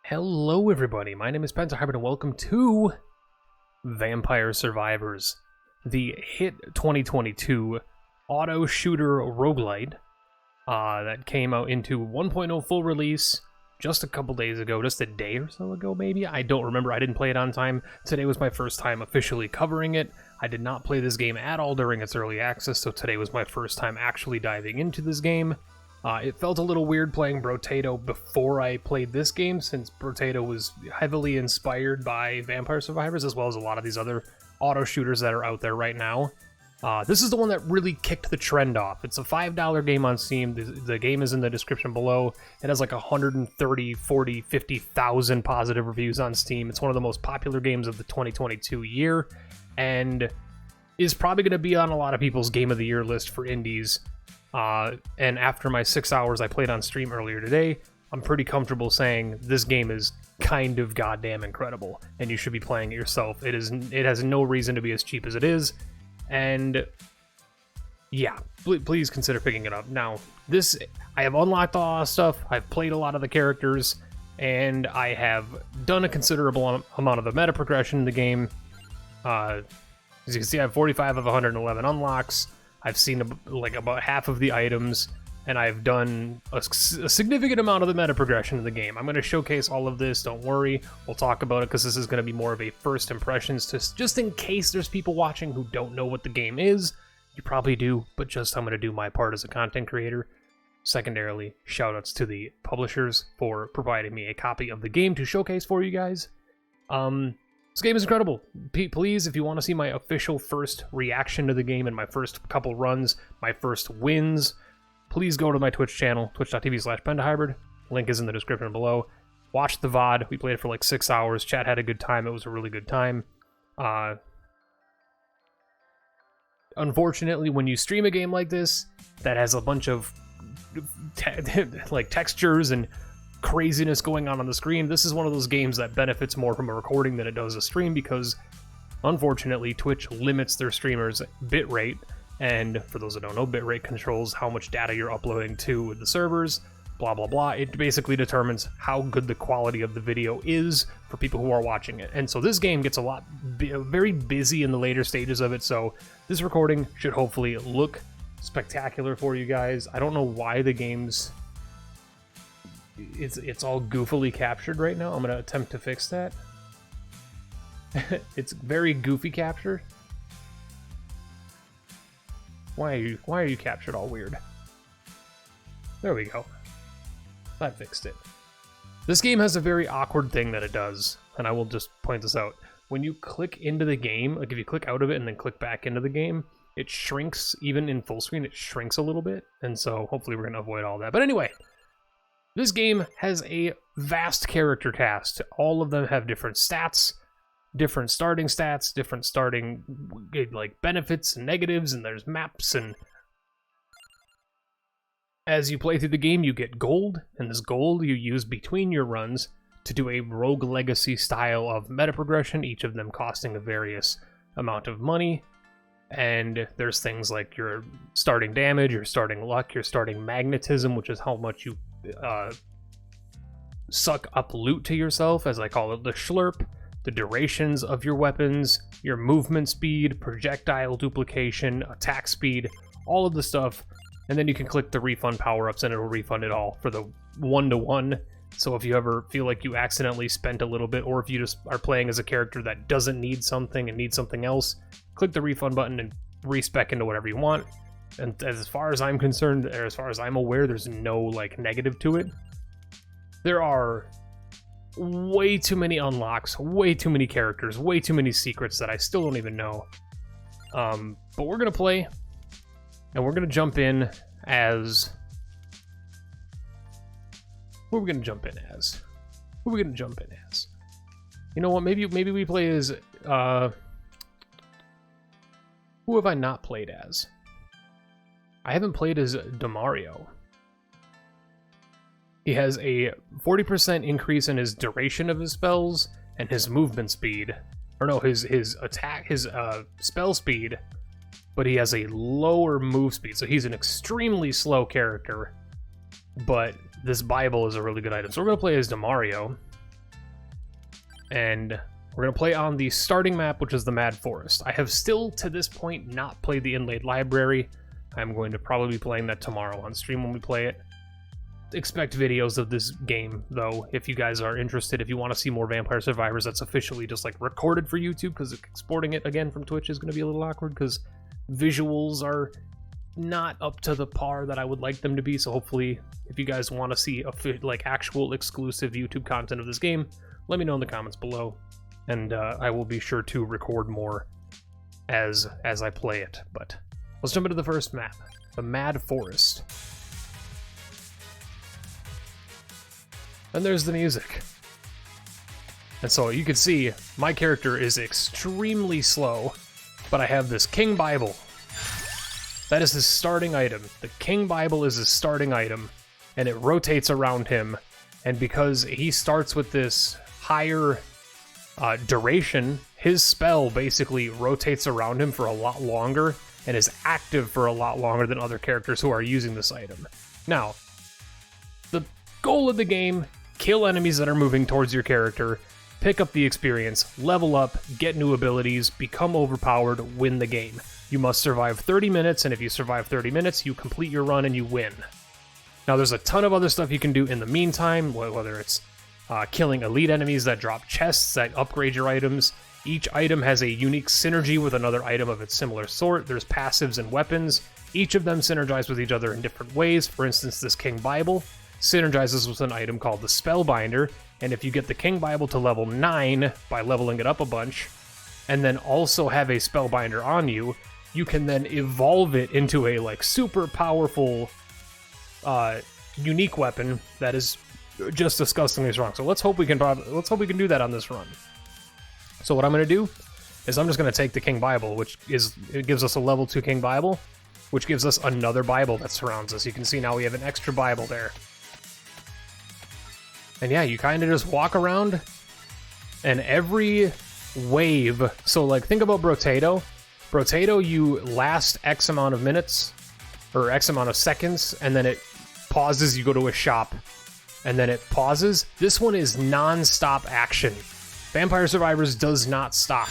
Hello everybody, my name is Hybrid and welcome to Vampire Survivors, the hit 2022 auto shooter roguelite that came out into 1.0 full release just a couple days ago, just a day or so ago maybe. I don't remember, I didn't play it on time. Today was my first time officially covering it. I did not play this game at all during its early access, so today was my first time actually diving into this game. It felt a little weird playing Brotato before I played this game, since Brotato was heavily inspired by Vampire Survivors, as well as a lot of these other auto shooters that are out there right now. This is the one that really kicked the trend off. It's a $5 game on Steam. The game is in the description below. It has like 130, 40, 50,000 positive reviews on Steam. It's one of the most popular games of the 2022 year, and is probably going to be on a lot of people's Game of the Year list for indies. And after my 6 hours I played on stream earlier today, I'm pretty comfortable saying this game is kind of goddamn incredible, and you should be playing it yourself. It has no reason to be as cheap as it is, and yeah, please consider picking it up. Now, I have unlocked a lot of stuff, I've played a lot of the characters, and I have done a considerable amount of the meta progression in the game. As you can see, I have 45 of 111 unlocks. I've seen about half of the items, and I've done a significant amount of the meta progression in the game. I'm going to showcase all of this, don't worry. We'll talk about it because this is going to be more of a first impressions, just in case there's people watching who don't know what the game is. You probably do, but I'm going to do my part as a content creator. Secondarily, shoutouts to the publishers for providing me a copy of the game to showcase for you guys. This game is incredible. Please, if you want to see my official first reaction to the game and my first couple runs, my first wins, please go to my Twitch channel, twitch.tv/pentahybrid. Link is in the description below. Watch the VOD. We played it for like 6 hours. Chat had a good time. It was a really good time. Unfortunately, when you stream a game like this that has a bunch of textures and craziness going on the screen, this is one of those games that benefits more from a recording than it does a stream, because unfortunately Twitch limits their streamers' bitrate, and for those that don't know, bitrate controls how much data you're uploading to the servers, blah blah blah. It basically determines how good the quality of the video is for people who are watching it. And so this game gets very busy in the later stages of it, so this recording should hopefully look spectacular for you guys. I don't know why the game's it's all goofily captured right now. I'm gonna attempt to fix that. It's very goofy captured. Why are you captured all weird? There we go. I fixed it. This game has a very awkward thing that it does, and I will just point this out. When you click into the game, like if you click out of it and then click back into the game, it shrinks. Even in full screen, it shrinks a little bit, and so hopefully we're gonna avoid all that. But anyway, this game has a vast character cast. All of them have different stats, different starting stats, different starting benefits and negatives, and there's maps, and as you play through the game you get gold, and this gold you use between your runs to do a rogue legacy style of meta progression, each of them costing a various amount of money. And there's things like your starting damage, your starting luck, your starting magnetism, which is how much you suck up loot to yourself, as I call it, the schlurp, the durations of your weapons, your movement speed, projectile duplication, attack speed, all of the stuff. And then you can click the refund power-ups and it'll refund it all for the 1-to-1. So if you ever feel like you accidentally spent a little bit, or if you just are playing as a character that doesn't need something and needs something else, click the refund button and respec into whatever you want. And as far as I'm concerned, or as far as I'm aware, there's no negative to it. There are way too many unlocks, way too many characters, way too many secrets that I still don't even know. But we're gonna play, and we're gonna jump in as... Who are we gonna jump in as? Who are we gonna jump in as? You know what? Maybe we play as... Who have I not played as? I haven't played as Demario. He has a 40% increase in his duration of his spells and his movement speed. Or no, his spell speed, but he has a lower move speed, so he's an extremely slow character. But this Bible is a really good item. So we're going to play as Demario. and we're going to play on the starting map, which is the Mad Forest. I have still, to this point, not played the Inlaid Library. I'm going to probably be playing that tomorrow on stream when we play it. Expect videos of this game, though, if you guys are interested. If you want to see more Vampire Survivors that's officially just, like, recorded for YouTube, because exporting it again from Twitch is going to be a little awkward, because visuals are not up to the par that I would like them to be, so hopefully, if you guys want to see, like, actual exclusive YouTube content of this game, let me know in the comments below. And I will be sure to record more as I play it. But let's jump into the first map, the Mad Forest. And there's the music. And so you can see my character is extremely slow, but I have this King Bible. That is his starting item. The King Bible is his starting item, and it rotates around him. And because he starts with this higher duration, his spell basically rotates around him for a lot longer and is active for a lot longer than other characters who are using this item. Now, the goal of the game, kill enemies that are moving towards your character, pick up the experience, level up, get new abilities, become overpowered, win the game. You must survive 30 minutes, and if you survive 30 minutes, you complete your run and you win. Now, there's a ton of other stuff you can do in the meantime, whether it's killing elite enemies that drop chests that upgrade your items. Each item has a unique synergy with another item of its similar sort. There's passives and weapons. Each of them synergize with each other in different ways. For instance, this King Bible synergizes with an item called the Spellbinder, and if you get the King Bible to level 9 by leveling it up a bunch, and then also have a Spellbinder on you, you can then evolve it into a like super powerful unique weapon that is just disgustingly strong. So let's hope we can do that on this run. So what I'm going to do is I'm just going to take the King Bible, it gives us a level 2 King Bible, which gives us another Bible that surrounds us. You can see now we have an extra Bible there. And yeah, you kind of just walk around, and every wave, so like think about Brotato. Brotato, you last X amount of minutes, or X amount of seconds, and then it pauses, you go to a shop, and then it pauses. This one is non-stop action. Vampire Survivors does not stop.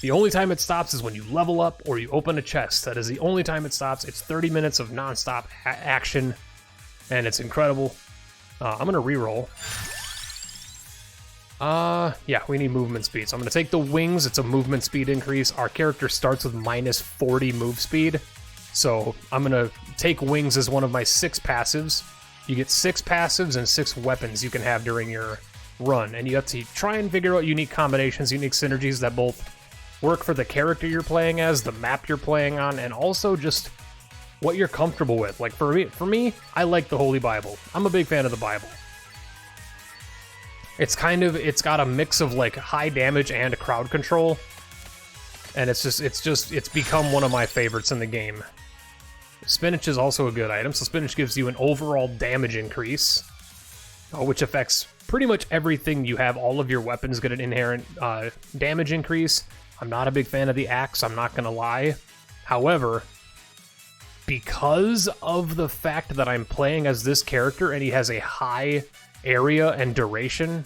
The only time it stops is when you level up or you open a chest. That is the only time it stops. It's 30 minutes of non-stop action, and it's incredible. I'm gonna reroll. Yeah, we need movement speed. So I'm gonna take the wings. It's a movement speed increase. Our character starts with minus 40 move speed. So I'm gonna take wings as one of my 6 passives. You get 6 passives and 6 weapons you can have during your run. And you have to try and figure out unique combinations, unique synergies that both work for the character you're playing as, the map you're playing on, and also just what you're comfortable with. Like for me, I like the Holy Bible. I'm a big fan of the Bible. It's got a mix of like high damage and crowd control, and it's become one of my favorites in the game. Spinach is also a good item, so spinach gives you an overall damage increase, which affects pretty much everything you have. All of your weapons get an inherent damage increase. I'm not a big fan of the axe, I'm not gonna lie. However, because of the fact that I'm playing as this character and he has a high area and duration,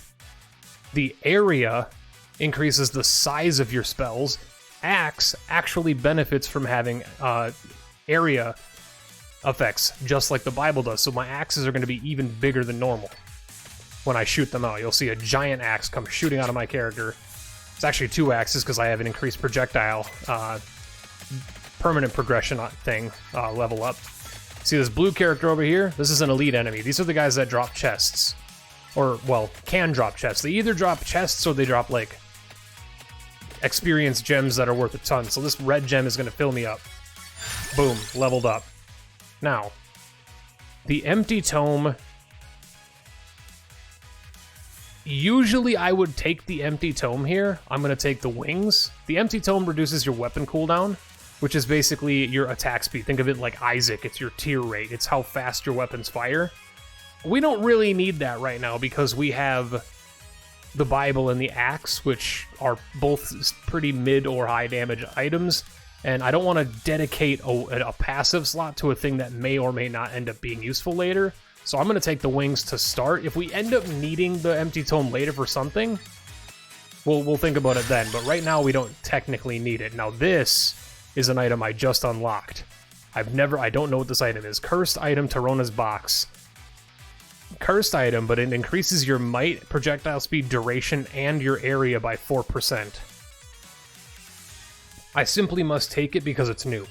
the area increases the size of your spells. Axe actually benefits from having area effects, just like the Bible does. So my axes are going to be even bigger than normal when I shoot them out. You'll see a giant axe come shooting out of my character. It's actually 2 axes because I have an increased projectile permanent progression thing level up. See this blue character over here? This is an elite enemy. These are the guys that drop chests. Or, well, can drop chests. They either drop chests or they drop, like, experience gems that are worth a ton. So this red gem is going to fill me up. Boom, leveled up. Now, the empty tome... Usually I would take the empty tome here. I'm going to take the wings. The empty tome reduces your weapon cooldown, which is basically your attack speed. Think of it like Isaac. It's your tier rate. It's how fast your weapons fire. We don't really need that right now because we have the Bible and the axe, which are both pretty mid or high damage items. And I don't want to dedicate a passive slot to a thing that may or may not end up being useful later. So I'm going to take the wings to start. If we end up needing the empty tome later for something, We'll think about it then, but right now we don't technically need it. Now this is an item I just unlocked. I don't know what this item is. Cursed item, Tarona's box. Cursed item, but it increases your might, projectile speed, duration, and your area by 4%. I simply must take it because it's new.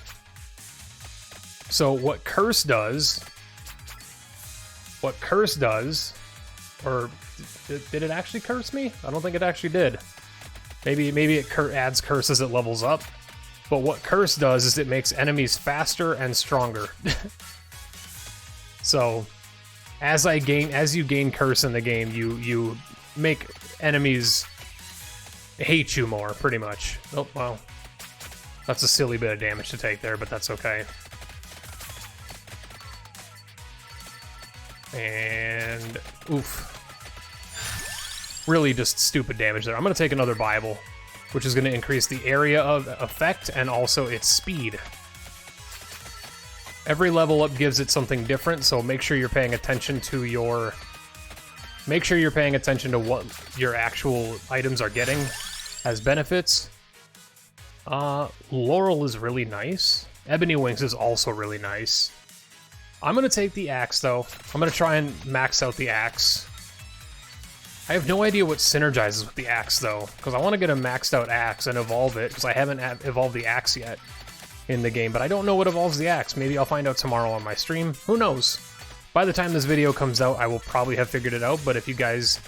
So what Curse does, or did it actually curse me? I don't think it actually did. Maybe it adds curse as it levels up. But what Curse does is it makes enemies faster and stronger. So as you gain Curse in the game, you make enemies hate you more, pretty much. Oh, well. That's a silly bit of damage to take there, but that's okay. And oof. Really just stupid damage there. I'm going to take another Bible, which is going to increase the area of effect and also its speed. Every level up gives it something different, so make sure you're paying attention to what your actual items are getting as benefits. Laurel is really nice. Ebony Wings is also really nice. I'm going to take the axe, though. I'm going to try and max out the axe. I have no idea what synergizes with the axe, though, because I want to get a maxed out axe and evolve it, because I haven't evolved the axe yet in the game, but I don't know what evolves the axe. Maybe I'll find out tomorrow on my stream. Who knows? By the time this video comes out, I will probably have figured it out, but if you guys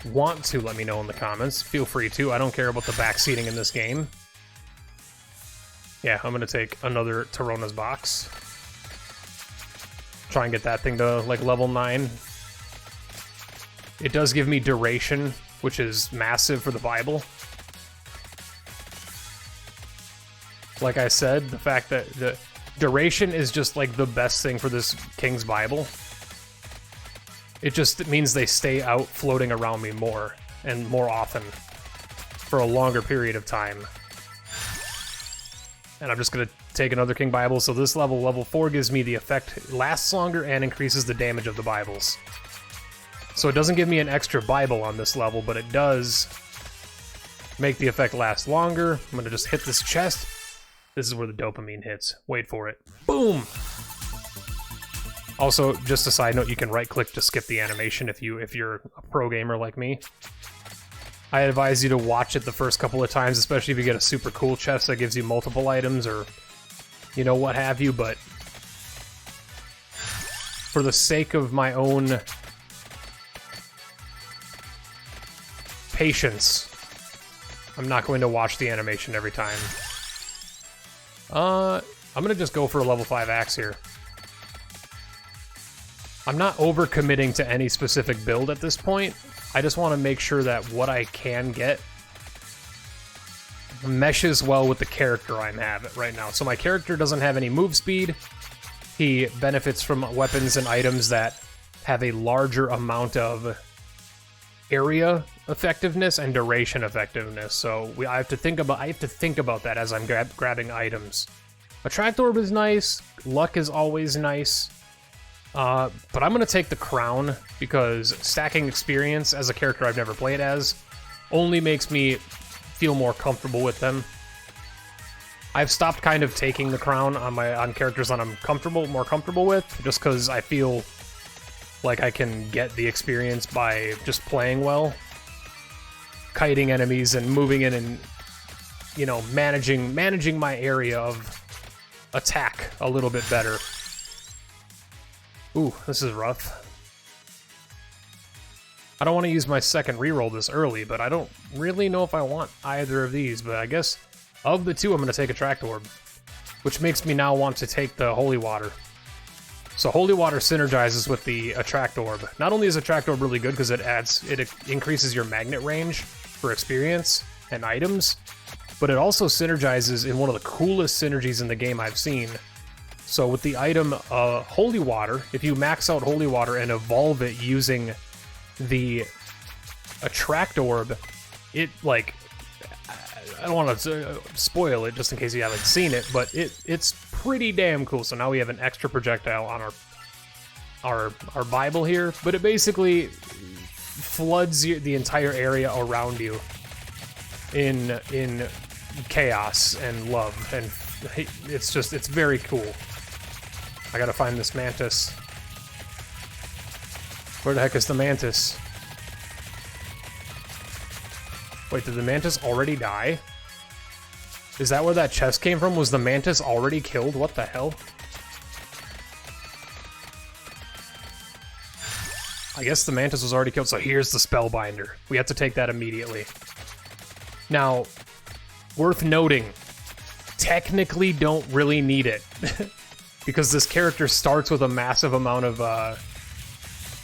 want to let me know in the comments, feel free to. I don't care about the backseating in this game. Yeah, I'm going to take another Tarona's box. Try and get that thing to, like, level 9. It does give me duration, which is massive for the Bible. Like I said, the fact that the duration is just, like, the best thing for this King's Bible. It just means they stay out floating around me more, and more often, for a longer period of time. And I'm just going to take another King Bible, so this level 4, gives me the effect lasts longer and increases the damage of the Bibles. So it doesn't give me an extra Bible on this level, but it does make the effect last longer. I'm going to just hit this chest. This is where the dopamine hits. Wait for it. Boom! Also, just a side note, you can right-click to skip the animation if you're a pro gamer like me. I advise you to watch it the first couple of times, especially if you get a super cool chest that gives you multiple items or, you know, what have you, but for the sake of my own patience, I'm not going to watch the animation every time. I'm going to just go for a level 5 axe here. I'm not over-committing to any specific build at this point. I just want to make sure that what I can get meshes well with the character I'm having right now. So my character doesn't have any move speed. He benefits from weapons and items that have a larger amount of area effectiveness and duration effectiveness. So I have to think about that as I'm grabbing items. Attract Orb is nice. Luck is always nice. But I'm going to take the Crown because stacking experience as a character I've never played as only makes me feel more comfortable with them. I've stopped kind of taking the Crown on characters that I'm more comfortable with, just because I feel like I can get the experience by just playing well, kiting enemies and moving in and, you know, managing my area of attack a little bit better. Ooh, this is rough. I don't want to use my second reroll this early, but I don't really know if I want either of these, but I guess of the two, I'm going to take Attract Orb, which makes me now want to take the Holy Water. So Holy Water synergizes with the Attract Orb. Not only is Attract Orb really good because it increases your magnet range for experience and items, but it also synergizes in one of the coolest synergies in the game I've seen. So with the item Holy Water, if you max out Holy Water and evolve it using the Attract Orb, it, like, I don't want to spoil it just in case you haven't seen it, but it's pretty damn cool. So now we have an extra projectile on our Bible here, but it basically floods the entire area around you in chaos and love, and it's very cool. I gotta find this mantis. Where the heck is the mantis? Wait, did the mantis already die? Is that where that chest came from? Was the mantis already killed? What the hell? I guess the mantis was already killed, so here's the spellbinder. We have to take that immediately. Now, worth noting, technically don't really need it. Because this character starts with a massive amount of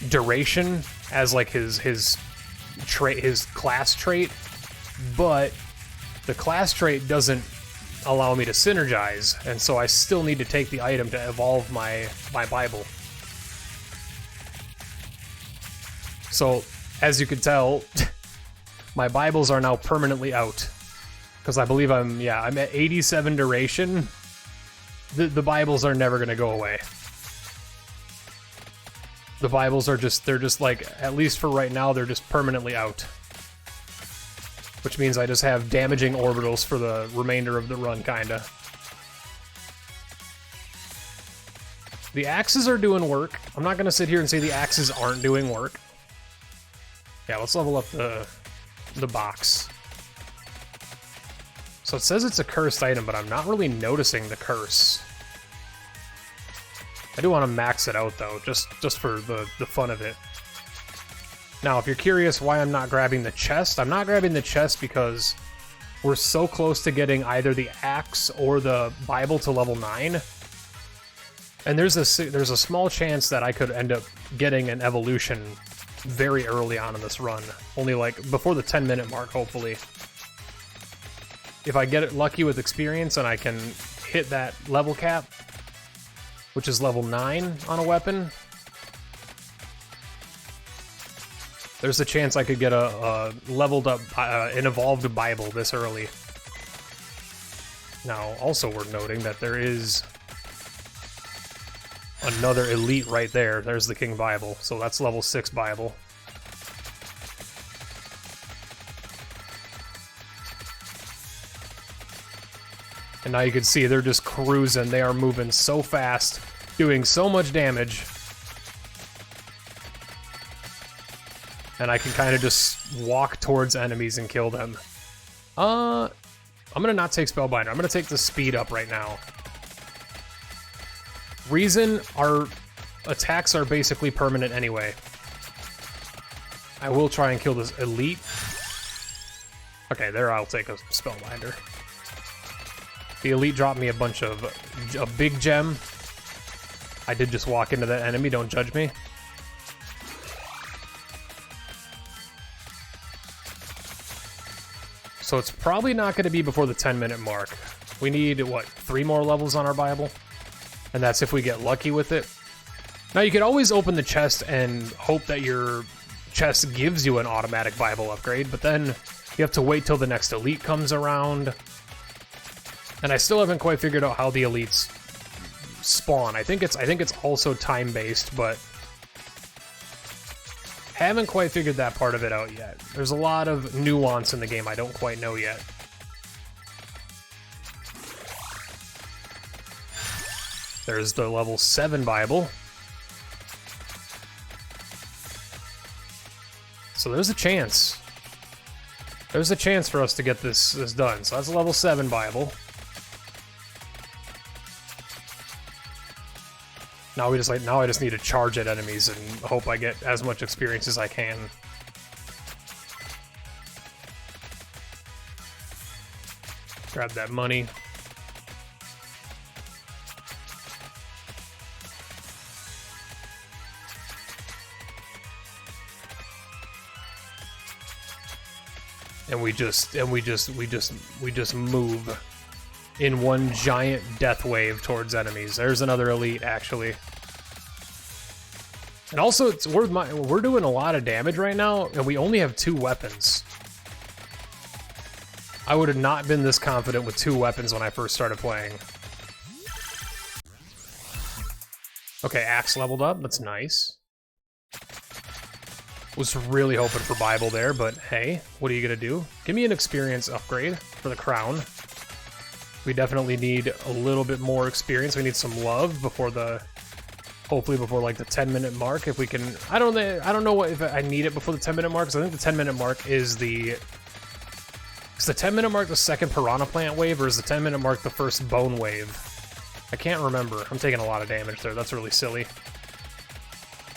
duration as like his class trait, but the class trait doesn't allow me to synergize, and so I still need to take the item to evolve my Bible. So, as you can tell, my Bibles are now permanently out. Because I believe I'm at 87 duration. The Bibles are never gonna go away. The Bibles are they're just like, at least for right now, they're just permanently out. Which means I just have damaging orbitals for the remainder of the run, kinda. The axes are doing work. I'm not gonna sit here and say the axes aren't doing work. Yeah, let's level up the box. So it says it's a cursed item, but I'm not really noticing the curse. I do want to max it out, though, just for the fun of it. Now, if you're curious why I'm not grabbing the chest, I'm not grabbing the chest because we're so close to getting either the axe or the Bible to level 9. And there's a small chance that I could end up getting an evolution very early on in this run. Only like before the 10-minute mark, hopefully. If I get it lucky with experience and I can hit that level cap, which is level 9 on a weapon, there's a chance I could get a leveled up, an evolved Bible this early. Now, also worth noting that there is another elite right there. There's the King Bible, so that's level 6 Bible. And now you can see they're just cruising. They are moving so fast, doing so much damage. And I can kind of just walk towards enemies and kill them. I'm gonna not take Spellbinder. I'm gonna take the speed up right now. Reason, our attacks are basically permanent anyway. I will try and kill this elite. Okay, there I'll take a Spellbinder. The elite dropped me a big gem. I did just walk into that enemy, don't judge me. So it's probably not going to be before the 10-minute mark. We need, what, 3 more levels on our Bible? And that's if we get lucky with it. Now you could always open the chest and hope that your chest gives you an automatic Bible upgrade, but then you have to wait till the next elite comes around. And I still haven't quite figured out how the elites spawn. I think it's also time-based, but haven't quite figured that part of it out yet. There's a lot of nuance in the game I don't quite know yet. There's the level 7 Bible. So there's a chance. There's a chance for us to get this done. So that's a level 7 Bible. Now I just need to charge at enemies and hope I get as much experience as I can. Grab that money. And we just move in one giant death wave towards enemies. There's another elite, actually. And also, it's worth we're doing a lot of damage right now, and we only have 2 weapons. I would have not been this confident with 2 weapons when I first started playing. Okay, axe leveled up. That's nice. Was really hoping for Bible there, but hey, what are you gonna do? Give me an experience upgrade for the crown. We definitely need a little bit more experience. We need some love before the, hopefully before like the 10-minute mark. If we can, I don't know if I need it before the 10-minute mark. Because I think the 10-minute mark is the 10-minute mark the second piranha plant wave, or is the 10-minute mark the first bone wave? I can't remember. I'm taking a lot of damage there. That's really silly.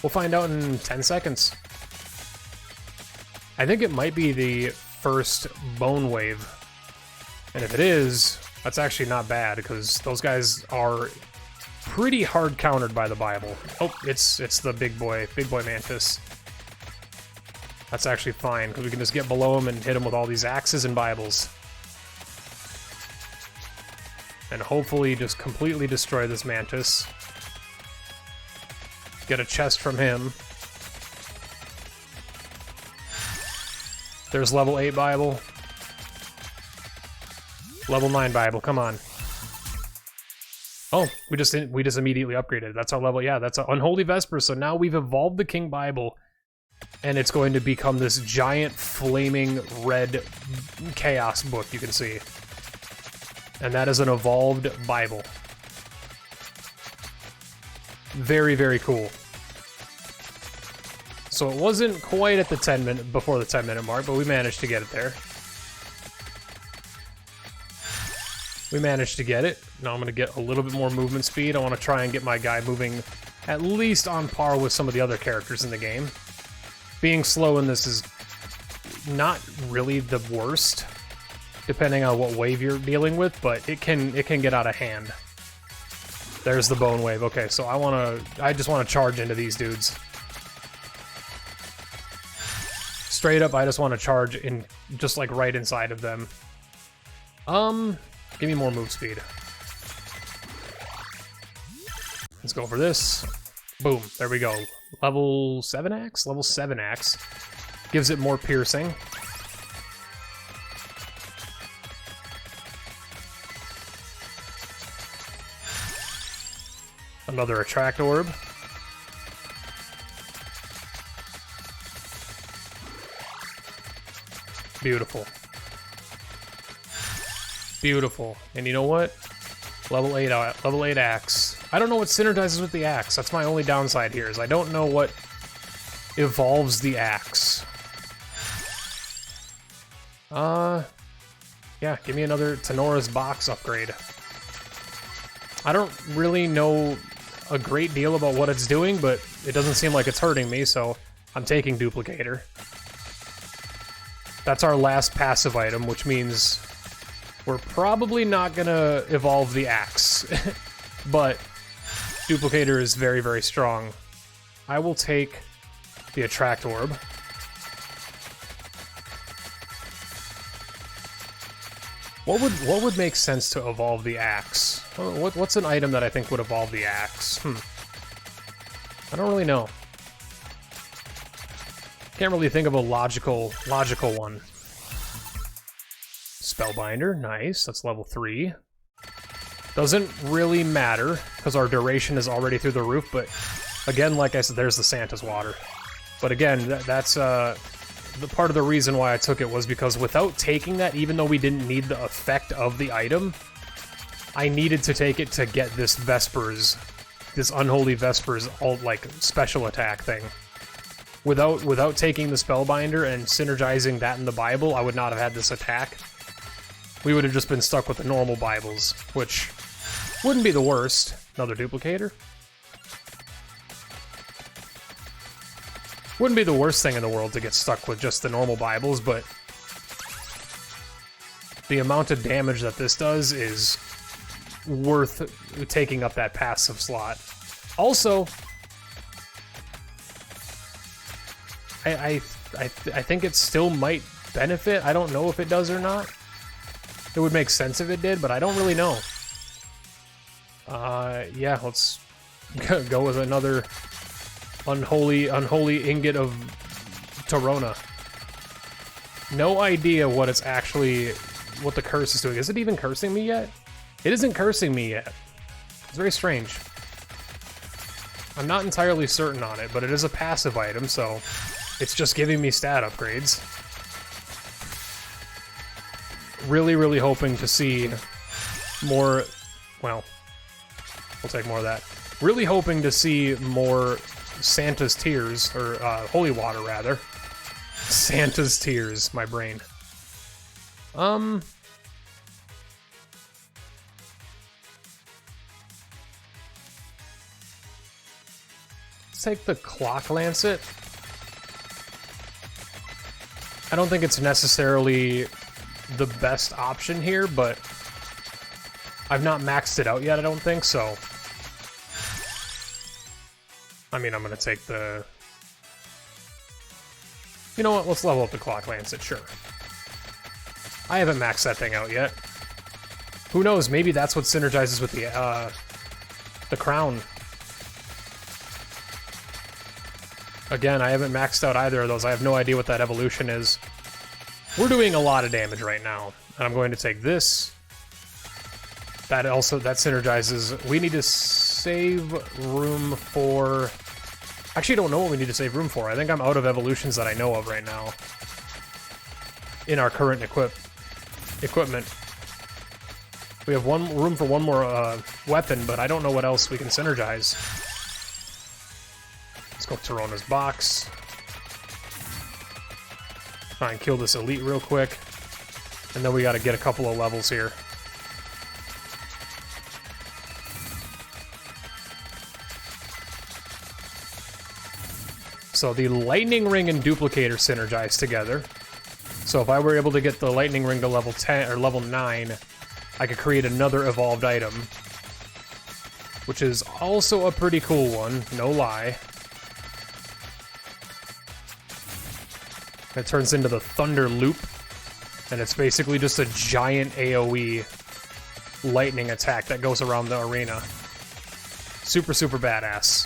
We'll find out in 10 seconds. I think it might be the first bone wave. And if it is, that's actually not bad, because those guys are pretty hard countered by the Bible. Oh, it's the big boy mantis. That's actually fine, because we can just get below him and hit him with all these axes and Bibles. And hopefully just completely destroy this mantis. Get a chest from him. There's level 8 Bible. Level 9 Bible, come on. Oh, we just immediately upgraded. That's our level, yeah, that's our Unholy Vesper. So now we've evolved the King Bible, and it's going to become this giant flaming red chaos book, you can see. And that is an evolved Bible. Very, very cool. So it wasn't quite at the 10-minute, before the 10-minute mark, but we managed to get it there. We managed to get it. Now I'm going to get a little bit more movement speed. I want to try and get my guy moving at least on par with some of the other characters in the game. Being slow in this is not really the worst, depending on what wave you're dealing with, but it can get out of hand. There's the bone wave. Okay, so I just want to charge into these dudes. Straight up, I just want to charge in, just like right inside of them. Give me more move speed. Let's go for this. Boom, there we go. Level 7 axe? Level 7 axe. Gives it more piercing. Another attract orb. Beautiful. Beautiful. And you know what? Level 8 axe. I don't know what synergizes with the axe. That's my only downside here, is I don't know what evolves the axe. Yeah, give me another Tenora's box upgrade. I don't really know a great deal about what it's doing, but it doesn't seem like it's hurting me, so I'm taking Duplicator. That's our last passive item, which means we're probably not gonna evolve the axe, but Duplicator is very, very strong. I will take the Attract Orb. What would make sense to evolve the axe? What's an item that I think would evolve the axe? I don't really know. Can't really think of a logical one. Spellbinder, nice. That's level 3. Doesn't really matter, because our duration is already through the roof, but again, like I said, there's the Santa's water. But again, that's the part of the reason why I took it was because without taking that, even though we didn't need the effect of the item, I needed to take it to get this Vespers, this Unholy Vespers like special attack thing. Without taking the Spellbinder and synergizing that in the Bible, I would not have had this attack. We would have just been stuck with the normal Bibles, which wouldn't be the worst. Another Duplicator. Wouldn't be the worst thing in the world to get stuck with just the normal Bibles, but the amount of damage that this does is worth taking up that passive slot. Also, I think it still might benefit. I don't know if it does or not. It would make sense if it did, but I don't really know. Yeah, let's go with another unholy ingot of Torona. No idea what it's actually, what the curse is doing. Is it even cursing me yet? It isn't cursing me yet. It's very strange. I'm not entirely certain on it, but it is a passive item, so It's just giving me stat upgrades. Really, really hoping to see more... Well, we'll take more of that. Really hoping to see more Santa's Tears, or Holy Water, rather. Santa's Tears, my brain. Let's take the Clock Lancet. I don't think it's necessarily the best option here, but I've not maxed it out yet, I don't think, so... I mean, I'm gonna take the... You know what, let's level up the Clock Lancet, sure. I haven't maxed that thing out yet. Who knows, maybe that's what synergizes with the Crown. Again, I haven't maxed out either of those. I have no idea what that evolution is. We're doing a lot of damage right now. And I'm going to take this. That synergizes. We need to save room for... Actually, I don't know what we need to save room for. I think I'm out of evolutions that I know of right now. In our current equipment. We have room for one more weapon, but I don't know what else we can synergize. Let's go Tirona's box. Try and kill this elite real quick. And then we gotta get a couple of levels here. So the Lightning Ring and Duplicator synergize together. So if I were able to get the Lightning Ring to level 10 or level 9, I could create another evolved item. Which is also a pretty cool one, no lie. It turns into the Thunder Loop, and it's basically just a giant AoE lightning attack that goes around the arena. Super, super badass.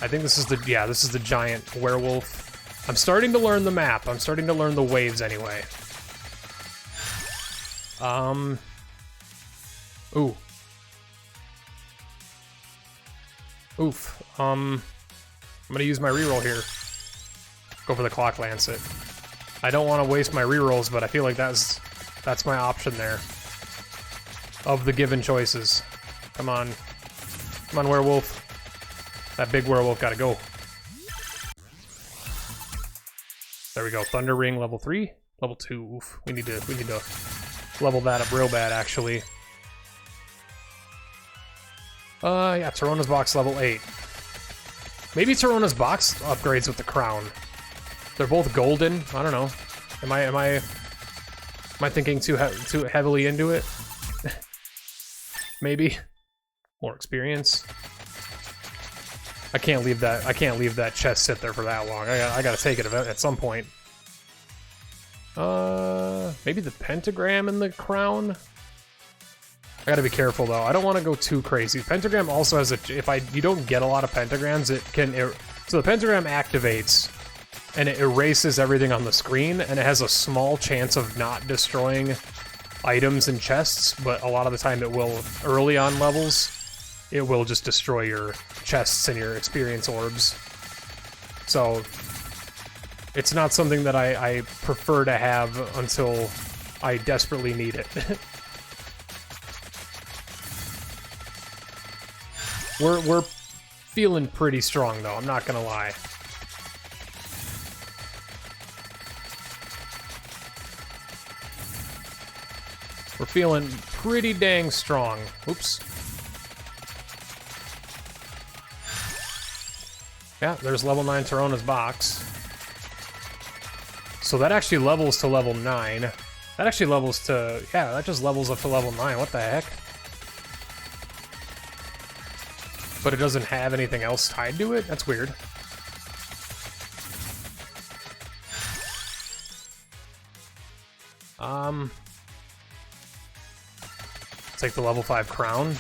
I think this is the giant werewolf. I'm starting to learn the map. I'm starting to learn the waves anyway. Ooh. Oof. I'm gonna use my reroll here. Go for the Clock Lancet. I don't want to waste my rerolls, but I feel like that's my option there. Of the given choices. Come on. Come on, werewolf. That big werewolf gotta go. There we go. Thunder Ring level 3? Level 2. Oof. We need to level that up real bad, actually. Yeah, Tirona's box level 8. Maybe Tirona's box upgrades with the crown. They're both golden. I don't know. Am I thinking too heavily into it? Maybe more experience. I can't leave that chest sit there for that long. I gotta take it at some point. Maybe the pentagram and the crown. I gotta be careful though. I don't want to go too crazy. Pentagram also has you don't get a lot of pentagrams, so the pentagram activates and it erases everything on the screen, and it has a small chance of not destroying items and chests, but a lot of the time it will. Early on levels, it will just destroy your chests and your experience orbs. So it's not something that I prefer to have until I desperately need it. We're feeling pretty strong though, I'm not gonna lie. We're feeling pretty dang strong. Oops. Yeah, there's level 9 Tirona's box. So that actually levels to level 9. That actually levels to... Yeah, that just levels up to level 9. What the heck? But it doesn't have anything else tied to it? That's weird. Take the level 5 crown.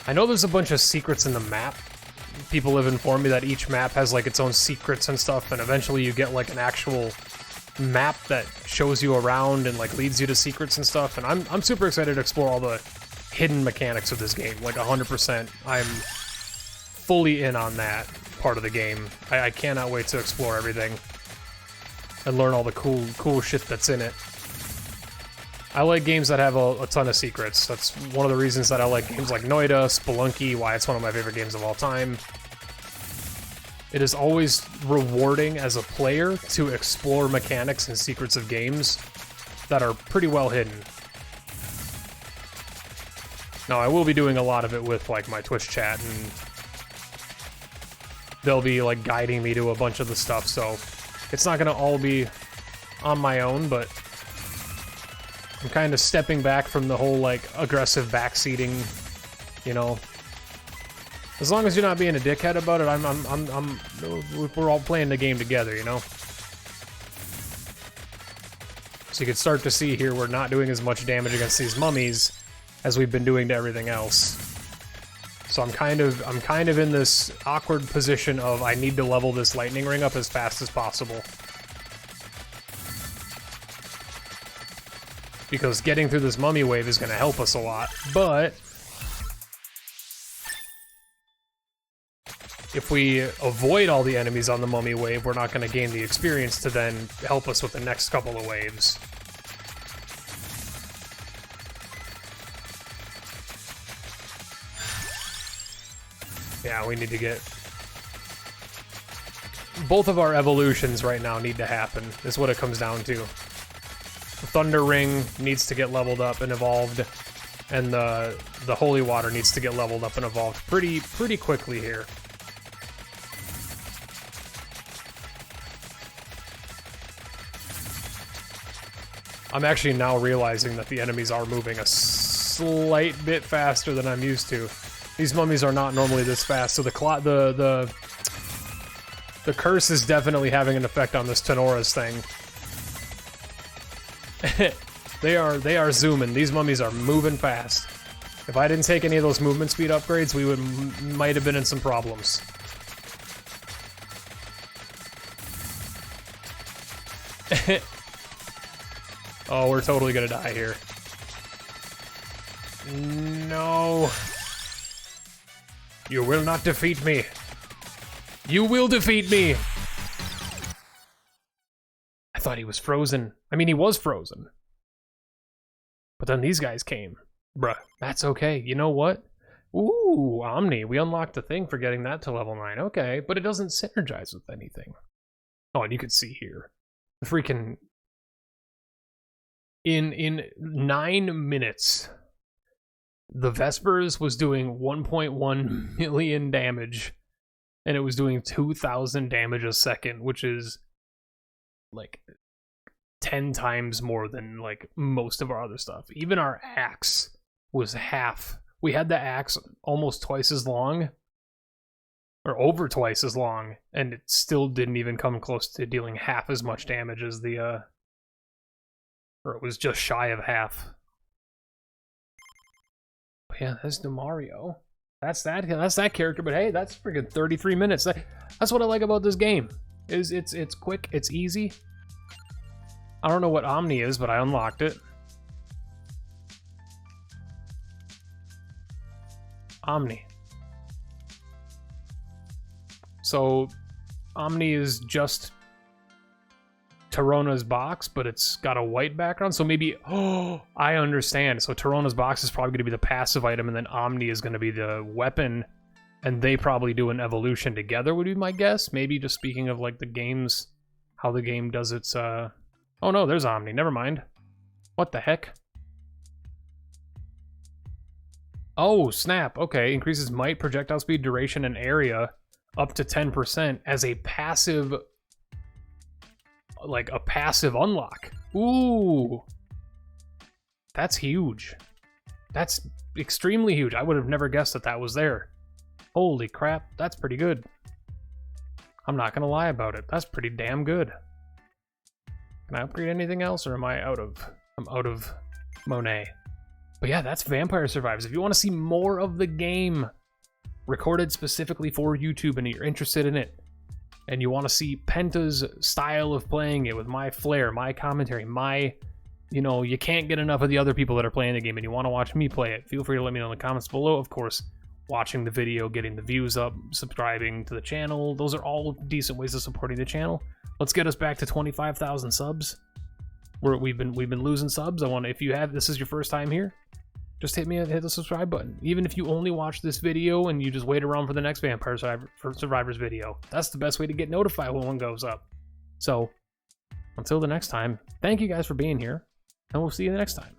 I know there's a bunch of secrets in the map. People have informed me that each map has like its own secrets and stuff, and eventually you get like an actual map that shows you around and like leads you to secrets and stuff. And I'm super excited to explore all the hidden mechanics of this game, like 100%. I'm fully in on that part of the game. I cannot wait to explore everything and learn all the cool shit that's in it. I like games that have a ton of secrets. That's one of the reasons that I like games like Noida, Spelunky, why it's one of my favorite games of all time. It is always rewarding as a player to explore mechanics and secrets of games that are pretty well hidden. Now, I will be doing a lot of it with like my Twitch chat, and they'll be like guiding me to a bunch of the stuff, so it's not gonna all be on my own, but I'm kind of stepping back from the whole like aggressive backseating, you know. As long as you're not being a dickhead about it, we're all playing the game together, you know? So you can start to see here we're not doing as much damage against these mummies as we've been doing to everything else. So I'm kind of in this awkward position of I need to level this lightning ring up as fast as possible. Because getting through this mummy wave is going to help us a lot, but if we avoid all the enemies on the mummy wave, we're not going to gain the experience to then help us with the next couple of waves. Yeah, we need to get... Both of our evolutions right now need to happen, is what it comes down to. The Thunder Ring needs to get leveled up and evolved, and the Holy Water needs to get leveled up and evolved pretty quickly here. I'm actually now realizing that the enemies are moving a slight bit faster than I'm used to. These mummies are not normally this fast, so the curse is definitely having an effect on this Tenora's thing. They are zooming. These mummies are moving fast. If I didn't take any of those movement speed upgrades, we might have been in some problems. Oh, we're totally gonna die here. No. You will not defeat me. You will defeat me. I thought he was frozen. I mean, he was frozen. But then these guys came. Bruh, that's okay. You know what? Ooh, Omni. We unlocked a thing for getting that to level 9. Okay, but it doesn't synergize with anything. Oh, and you can see here. The freaking... In 9 minutes, the Vespers was doing 1.1 million damage, and it was doing 2,000 damage a second, which is like 10 times more than like most of our other stuff. Even our axe was half. We had the axe almost twice as long, or over twice as long, and it still didn't even come close to dealing half as much damage as the or it was just shy of half. But yeah, that's the Mario. That's that character, but hey, that's freaking 33 minutes. That's what I like about this game. Is it's quick, it's easy. I don't know what Omni is, but I unlocked it. Omni. So Omni is just Tarona's box, but it's got a white background, so maybe... Oh, I understand. So Tarona's box is probably going to be the passive item, and then Omni is going to be the weapon, and they probably do an evolution together, would be my guess. Maybe just speaking of, like, the games, how the game does its, Oh no, there's Omni. Never mind. What the heck? Oh, snap. Okay, increases might, projectile speed, duration, and area up to 10% as a passive... like a passive unlock. Ooh, that's huge. That's extremely huge. I would have never guessed that that was there. Holy crap, that's pretty good. I'm not gonna lie about it. That's pretty damn good. Can I upgrade anything else, or am I out of... I'm out of Monet. But yeah, that's Vampire Survivors. If you want to see more of the game recorded specifically for YouTube and you're interested in it, and you want to see Penta's style of playing it with my flair, my commentary, my, you know, you can't get enough of the other people that are playing the game and you want to watch me play it, feel free to let me know in the comments below. Of course, watching the video, getting the views up, subscribing to the channel, those are all decent ways of supporting the channel. Let's get us back to 25,000 subs. We've been losing subs. If you have, this is your first time here, just hit the subscribe button. Even if you only watch this video and you just wait around for the next Vampire Survivors video, that's the best way to get notified when one goes up. So until the next time, thank you guys for being here, and we'll see you the next time.